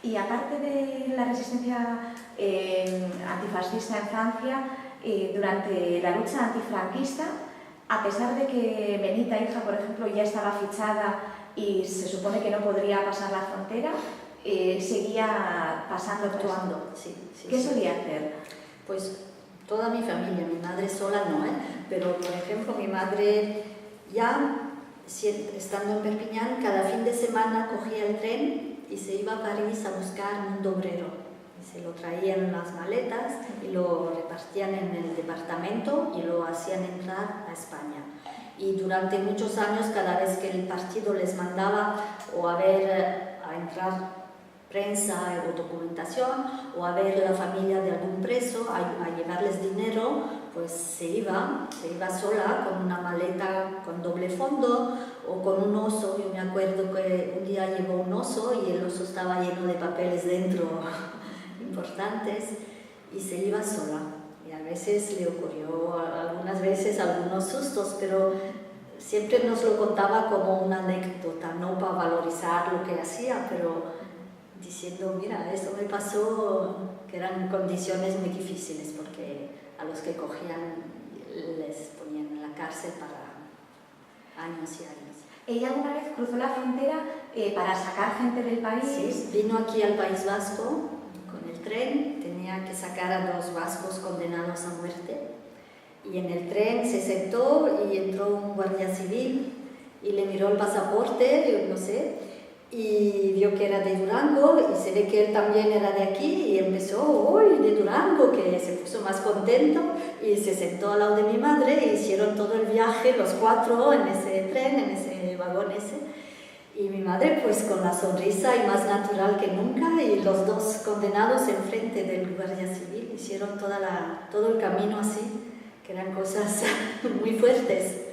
Y aparte de la resistencia antifascista en Francia, durante la lucha antifranquista, a pesar de que Benita, hija, por ejemplo, ya estaba fichada y se supone que no podría pasar la frontera, seguía pasando, actuando, sí. ¿Qué solía hacer? Pues toda mi familia, mi madre sola no, pero por ejemplo mi madre ya estando en Perpiñán, cada fin de semana cogía el tren y se iba a París a buscar un obrero. Y se lo traían en las maletas y lo repartían en el departamento y lo hacían entrar a España. Y durante muchos años, cada vez que el partido les mandaba o a entrar prensa o documentación, o a ver la familia de algún preso, a llevarles dinero, pues se iba sola con una maleta con doble fondo o con un oso. Yo me acuerdo que un día llevó un oso y el oso estaba lleno de papeles dentro importantes, y se iba sola. Y a veces le ocurrió, algunas veces, algunos sustos, pero siempre nos lo contaba como una anécdota, no para valorizar lo que hacía, pero diciendo, mira, esto me pasó, que eran condiciones muy difíciles, porque a los que cogían les ponían en la cárcel para años y años. ¿Ella alguna vez cruzó la frontera para sacar gente del país? Sí, vino aquí al País Vasco con el tren, tenía que sacar a 2 vascos condenados a muerte, y en el tren se sentó y entró un guardia civil y le miró el pasaporte, no sé, y vio que era de Durango, y se ve que él también era de aquí, y empezó, ¡uy, de Durango!, que se puso más contento y se sentó al lado de mi madre e hicieron todo el viaje, los 4 en ese tren, en ese vagón ese, y mi madre pues con la sonrisa y más natural que nunca, y los 2 condenados enfrente del guardia civil hicieron todo el camino así, que eran cosas muy fuertes.